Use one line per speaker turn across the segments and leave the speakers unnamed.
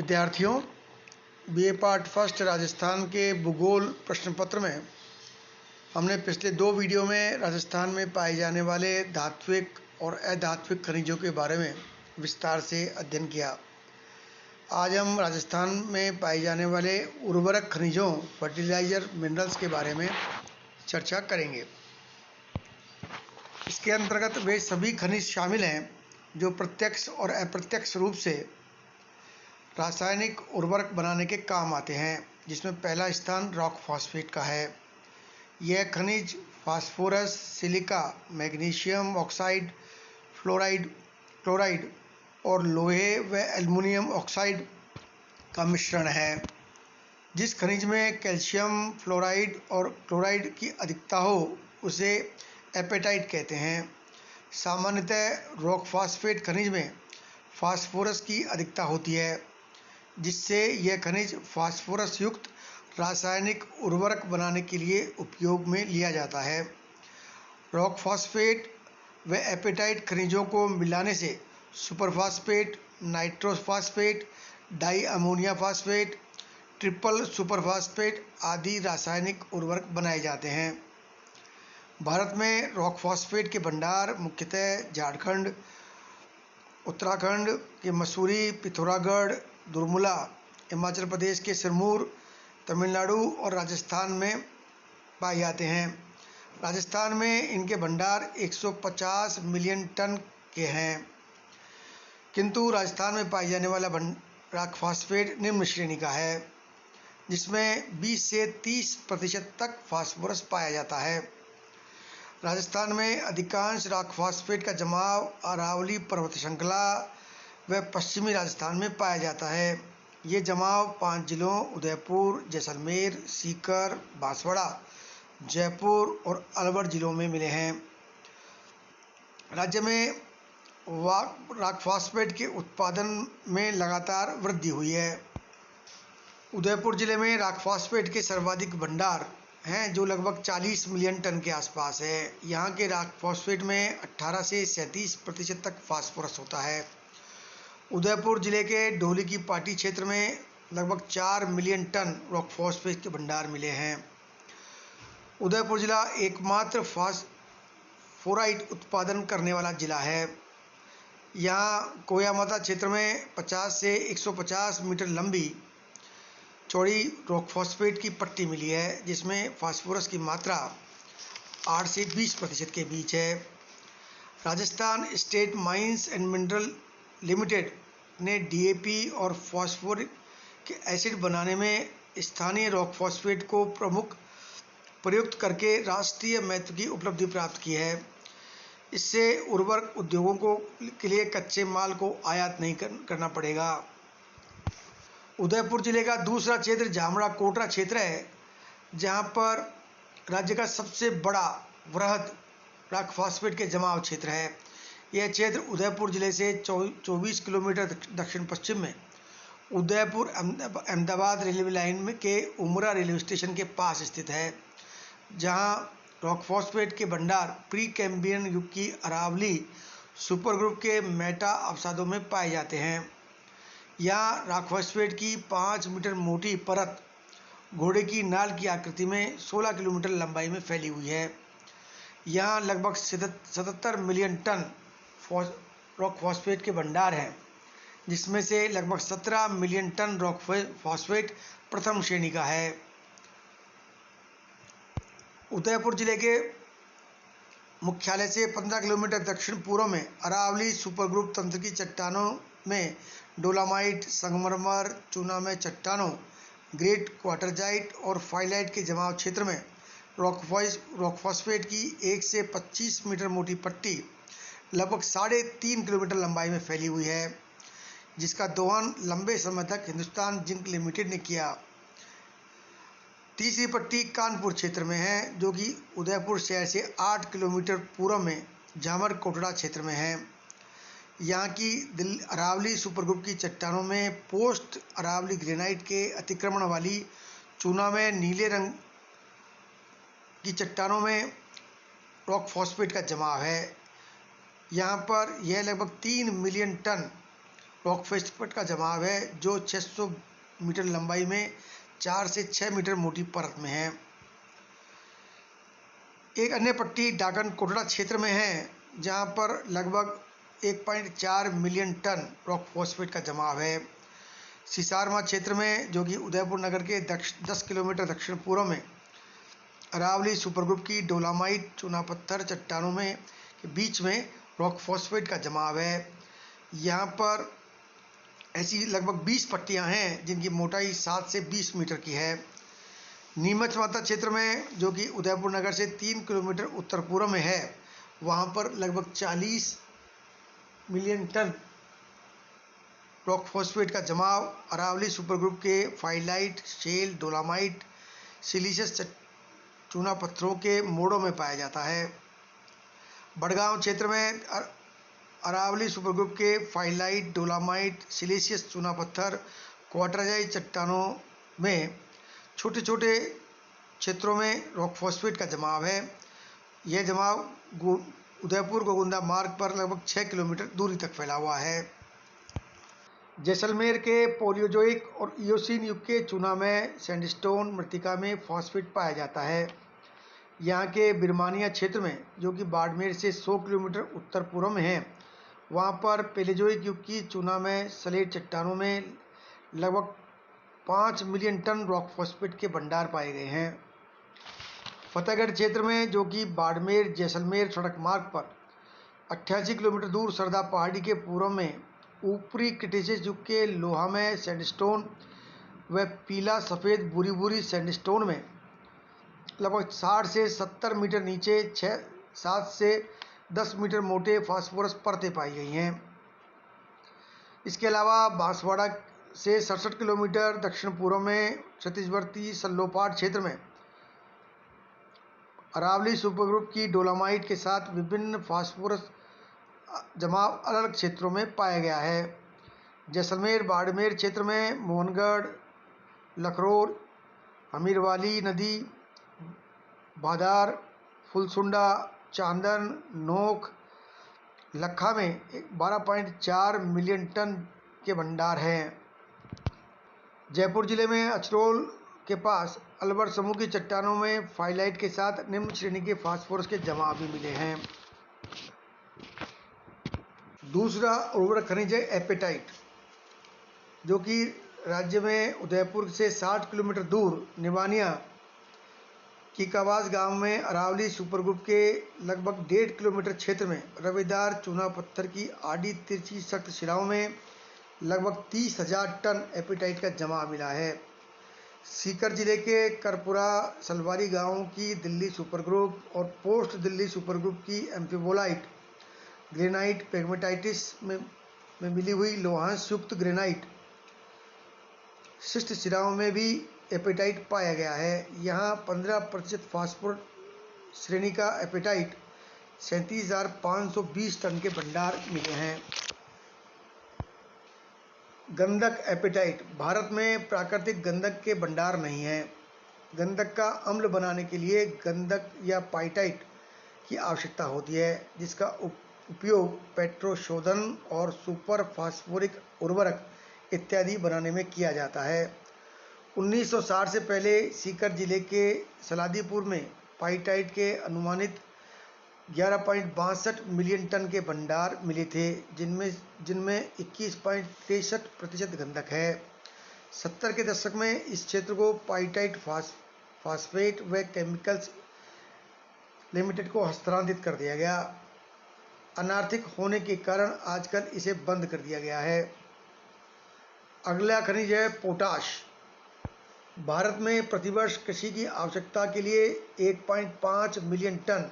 विद्यार्थियों, BA part first Rajasthan के भूगोल प्रश्न पत्र में हमने पिछले 2 वीडियो में राजस्थान में पाए जाने वाले धात्विक और अधात्विक खनिजों के बारे में विस्तार से अध्ययन किया। आज हम राजस्थान में पाए जाने वाले उर्वरक खनिजों फर्टिलाइजर मिनरल्स के बारे में चर्चा करेंगे। इसके अंतर्गत वे सभी खनिज शामिल हैं जो प्रत्यक्ष और अप्रत्यक्ष रूप से रासायनिक उर्वरक बनाने के काम आते हैं, जिसमें पहला स्थान रॉक फॉस्फेट का है। यह खनिज phosphorus, silica, magnesium oxide, fluoride, chloride और लोहे व एल्युमिनियम ऑक्साइड का मिश्रण है। जिस खनिज में कैल्शियम फ्लोराइड और क्लोराइड की अधिकता हो उसे एपेटाइट कहते हैं। सामान्यतः रॉक फॉस्फेट खनिज में फास्फोरस की अधिकता होती है, जिससे यह खनिज फास्फोरस युक्त रासायनिक उर्वरक बनाने के लिए उपयोग में लिया जाता है। रॉक फॉस्फेट व एपेटाइट खनिजों को मिलाने से superphosphate, nitrophosphate, di ammonia phosphate, triple superphosphate आदि रासायनिक उर्वरक बनाए जाते हैं। भारत में रॉक फॉस्फेट के भंडार मुख्यतः झारखंड, उत्तराखंड के मसूरी, पिथौरागढ़, दुर्मुला, हिमाचल प्रदेश के सिरमौर, तमिलनाडु और राजस्थान में पाए जाते हैं। राजस्थान में इनके भंडार 150 मिलियन टन के हैं, किंतु राजस्थान में पाए जाने वाला रॉक फॉस्फेट निम्न श्रेणी का है, जिसमें 20 से 30% तक फास्फोरस पाया जाता है। राजस्थान में अधिकांश रॉक फॉस्फेट का जमाव अरावली पर्वत श्रृंखला व पश्चिमी राजस्थान में पाया जाता है। ये जमाव 5 जिलों उदयपुर, जैसलमेर, सीकर, बांसवाड़ा, जयपुर और अलवर जिलों में मिले हैं। राज्य में रॉक फॉस्फेट के उत्पादन में लगातार वृद्धि हुई है। उदयपुर जिले में रॉक फॉस्फेट के सर्वाधिक भंडार हैं, जो लगभग 40 मिलियन टन के आसपास है। यहाँ के रॉक फॉस्फेट में 18 से 37% तक फास्फोरस होता है। उदयपुर जिले के ढोली की पाटी क्षेत्र में लगभग 4 मिलियन टन रॉक फॉस्फेट के भंडार मिले हैं। उदयपुर जिला एकमात्र फास्फोराइट उत्पादन करने वाला जिला है। यहाँ कोयामाता क्षेत्र में 50 से 150 मीटर लंबी चौड़ी रॉक फॉस्फेट की पट्टी मिली है, जिसमें फास्फोरस की मात्रा 8 से 20% के बीच है। Rajasthan state mines and mineral limited ने डीएपी और फॉस्फोरिक एसिड बनाने में स्थानीय रॉक फॉस्फेट को प्रयुक्त करके राष्ट्रीय महत्व की उपलब्धि प्राप्त की है। इससे उर्वरक उद्योगों के लिए कच्चे माल को आयात नहीं करना पड़ेगा। उदयपुर जिले का दूसरा क्षेत्र जामरा कोटरा क्षेत्र है, जहां पर राज्य का सबसे बड़ा वृहद रॉक फॉस्फेट के जमाव क्षेत्र है। यह क्षेत्र उदयपुर जिले से 24 किलोमीटर दक्षिण पश्चिम में उदयपुर अहमदाबाद रेलवे लाइन के उमरा रेलवे स्टेशन के पास स्थित है, जहां रॉक फॉस्फेट के भंडार प्री कैम्ब्रियन युग की अरावली सुपर ग्रुप के मेटा अवसादों में पाए जाते हैं। यहाँ रॉक फॉस्फेट की 5 मीटर मोटी परत घोड़े की नाल की आकृति में 16 किलोमीटर लंबाई में फैली हुई है। यहाँ लगभग 77 मिलियन टन रॉक फॉस्फेट के भंडार हैं, जिसमें से लगभग 17 मिलियन टन रॉक फॉस्फेट प्रथम श्रेणी का है। उदयपुर जिले के मुख्यालय से 15 किलोमीटर दक्षिण पूर्व में अरावली सुपर ग्रुप तंत्र की चट्टानों में डोलामाइट, संगमरमर, चूनामय चट्टानों, ग्रेट क्वार्टरजाइट और फाइलाइट के जमाव क्षेत्र में रॉक फॉस्फेट की 1 से 25 मीटर मोटी पट्टी लगभग 3.5 किलोमीटर लंबाई में फैली हुई है, जिसका दोहन लंबे समय तक हिंदुस्तान जिंक लिमिटेड ने किया। तीसरी पट्टी कानपुर क्षेत्र में है, जो कि उदयपुर शहर से 8 किलोमीटर पूर्व में जामर कोटड़ा क्षेत्र में है। यहाँ की अरावली सुपर ग्रुप की चट्टानों में पोस्ट अरावली ग्रेनाइट के अतिक्रमण वाली चूना में नीले रंग की चट्टानों में रॉक फॉस्फेट का जमाव है। यहाँ पर यह लगभग 3 मिलियन टन रॉक फॉस्फेट का जमाव है जो 600 मीटर लंबाई में 4 से 6 मीटर मोटी परत में है। एक अन्य पट्टी डाकन कोटड़ा क्षेत्र में है जहां पर लगभग 1.4 मिलियन टन रॉक फॉस्फेट का जमाव है। सिसारमा क्षेत्र में, जो कि उदयपुर नगर के 10 किलोमीटर दक्षिण पूर्व में अरावली सुपरग्रुप की डोलामाइट चूना पत्थर चट्टानों में के बीच में रॉक फॉस्फेट का जमाव है। यहाँ पर ऐसी लगभग 20 पट्टियाँ हैं जिनकी मोटाई 7 से 20 मीटर की है। नीमच माता क्षेत्र में, जो कि उदयपुर नगर से 3 किलोमीटर उत्तर पूर्व में है, वहाँ पर लगभग 40 मिलियन टन रॉक फॉस्फेट का जमाव अरावली सुपरग्रुप के फाइलाइट, शेल, डोलामाइट, सिलीशियस चूना पत्थरों के मोड़ों में पाया जाता है। बड़गांव क्षेत्र में अरावली सुपरग्रुप के फाइलाइट, डोलामाइट, सिलीशियस चूना पत्थर, क्वार्टरजाइट चट्टानों में छोटे छोटे क्षेत्रों में रॉक फॉस्फेट का जमाव है। यह जमाव उदयपुर गोगुंदा मार्ग पर लगभग 6 किलोमीटर दूरी तक फैला हुआ है। जैसलमेर के पोलियोजोइक और इयोसीन युग के चूना में सैंडस्टोन मृत्तिका में फॉस्फेट पाया जाता है। यहाँ के बिरमानिया क्षेत्र में, जो कि बाड़मेर से 100 किलोमीटर उत्तर पूर्व में है, वहाँ पर पेलेजोइक युग की चूना में सलेट चट्टानों में लगभग 5 मिलियन टन रॉक फॉस्फेट के भंडार पाए गए हैं। फतेहगढ़ क्षेत्र में, जो कि बाड़मेर जैसलमेर सड़क मार्ग पर 88 किलोमीटर दूर सरदा पहाड़ी के पूर्व में ऊपरी क्रिटेशियस युग के लोहा में सैंडस्टोन व पीला सफ़ेद बुरी बुरी सैंडस्टोन में लगभग 60 से 70 मीटर नीचे 7 से 10 मीटर मोटे फास्फोरस परतें पाई गई हैं। इसके अलावा बांसवाड़ा से 67 किलोमीटर दक्षिण पूर्व में छत्तीसगढ़ी सल्लोपाट क्षेत्र में अरावली सुपरग्रुप की डोलामाइट के साथ विभिन्न फास्फोरस जमाव अलग अलग क्षेत्रों में पाया गया है। जैसलमेर बाड़मेर क्षेत्र में मोहनगढ़, लखरोल, हमीरवाली नदी, भादार, फुलसुंडा, चांदन, नोख, लखा में 12.4 मिलियन टन के भंडार हैं। जयपुर जिले में अचरोल के पास अलबर समूह की चट्टानों में फाइलाइट के साथ निम्न श्रेणी के फास्फोरस के जमाव भी मिले हैं। दूसरा उर्वरक खनिज है एपेटाइट, जो कि राज्य में उदयपुर से 60 किलोमीटर दूर निवानिया की कवास गांव में अरावली सुपरग्रुप के लगभग 1.5 किलोमीटर क्षेत्र में रवेदार चूना पत्थर की आड़ी तिरछी सख्त शिराओं में लगभग 30,000 टन एपेटाइट का जमा मिला है। सीकर जिले के करपुरा सलवारी गांव की दिल्ली सुपरग्रुप और पोस्ट दिल्ली सुपरग्रुप की एम्फीबोलाइट ग्रेनाइट पेगमेटाइटिस में मिली हुई लोहांश युक्त ग्रेनाइट शिष्ट शिराओं में भी एपेटाइट पाया गया है। यहाँ 15% फास्फोरस श्रेणी का एपेटाइट 37,520 टन के भंडार मिले हैं। गंधक एपेटाइट भारत में प्राकृतिक गंधक के भंडार नहीं है। गंधक का अम्ल बनाने के लिए गंधक या पाइटाइट की आवश्यकता होती है, जिसका उपयोग पेट्रोशोधन और सुपर फास्फोरिक उर्वरक इत्यादि बनाने में किया जाता है। 1960 से पहले सीकर जिले के सलादीपुर में पाइटाइट के अनुमानित 11.62 मिलियन टन के भंडार मिले थे, जिनमें 21.63% गंधक है। 70 के दशक में इस क्षेत्र को पाइटाइट फास्फेट व केमिकल्स लिमिटेड को हस्तांतरित कर दिया गया। अनार्थिक होने के कारण आजकल इसे बंद कर दिया गया है। अगला खनिज है पोटाश। भारत में प्रतिवर्ष कृषि की आवश्यकता के लिए 1.5 मिलियन टन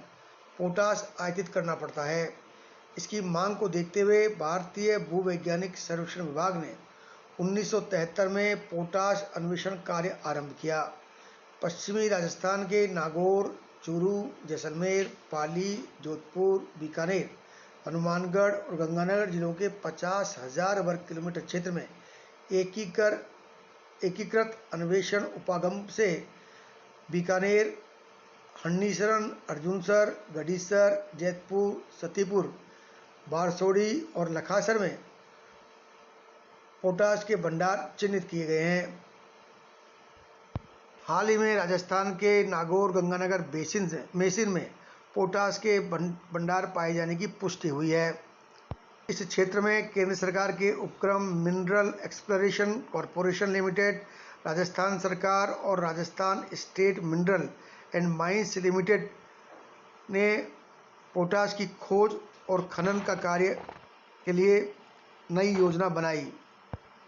पोटाश आयातित करना पड़ता है। इसकी मांग को देखते हुए भारतीय भूवैज्ञानिक सर्वेक्षण विभाग ने 1973 में पोटाश अन्वेषण कार्य आरंभ किया। पश्चिमी राजस्थान के नागौर, चूरू, जैसलमेर, पाली, जोधपुर, बीकानेर, हनुमानगढ़ और गंगानगर जिलों के 50,000 वर्ग किलोमीटर क्षेत्र में एकीकृत अन्वेषण उपागम से बीकानेर, हंडीसरन, अर्जुनसर, गढ़ीसर, जैतपुर, सतीपुर, बारसोड़ी और लखासर में पोटाश के भंडार चिन्हित किए गए हैं। हाल ही में राजस्थान के नागौर गंगानगर बेसिन में पोटाश के भंडार पाए जाने की पुष्टि हुई है। इस क्षेत्र में केंद्र सरकार के उपक्रम mineral exploration corporation limited, Rajasthan सरकार और Rajasthan state mineral and mines limited ने पोटाश की खोज और खनन का कार्य के लिए नई योजना बनाई।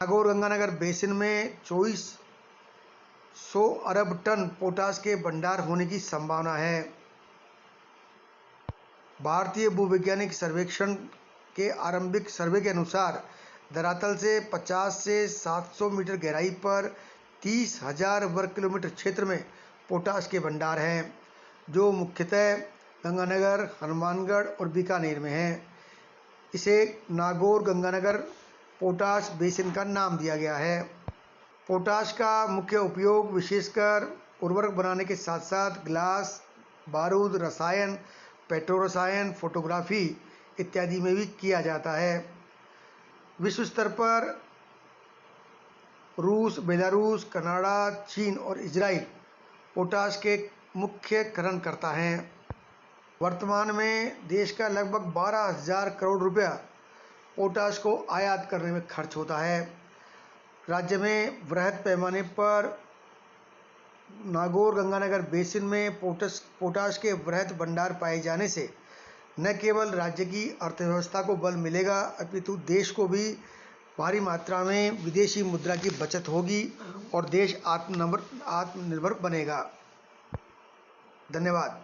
नागौर गंगानगर बेसिन में 2400 अरब टन पोटाश के भंडार होने की संभावना है। भारतीय भूवैज्ञानिक सर्वेक्षण के आरंभिक सर्वे के अनुसार धरातल से 50 से 700 मीटर गहराई पर 30,000 वर्ग किलोमीटर क्षेत्र में पोटाश के भंडार हैं, जो मुख्यतः गंगानगर, हनुमानगढ़ और बीकानेर में हैं। इसे नागौर गंगानगर पोटाश बेसिन का नाम दिया गया है। पोटाश का मुख्य उपयोग विशेषकर उर्वरक बनाने के साथ साथ ग्लास, बारूद, रसायन, पेट्रो रसायन, फोटोग्राफी इत्यादि में भी किया जाता है। विश्व स्तर पर रूस, बेलारूस, कनाडा, चीन और इजराइल पोटाश के मुख्य खननकर्ता हैं। वर्तमान में देश का लगभग 12,000 करोड़ रुपया पोटाश को आयात करने में खर्च होता है। राज्य में वृहद पैमाने पर नागौर गंगानगर बेसिन में पोटाश के वृहद भंडार पाए जाने से न केवल राज्य की अर्थव्यवस्था को बल मिलेगा, अपितु देश को भी भारी मात्रा में विदेशी मुद्रा की बचत होगी और देश आत्मनिर्भर बनेगा। धन्यवाद।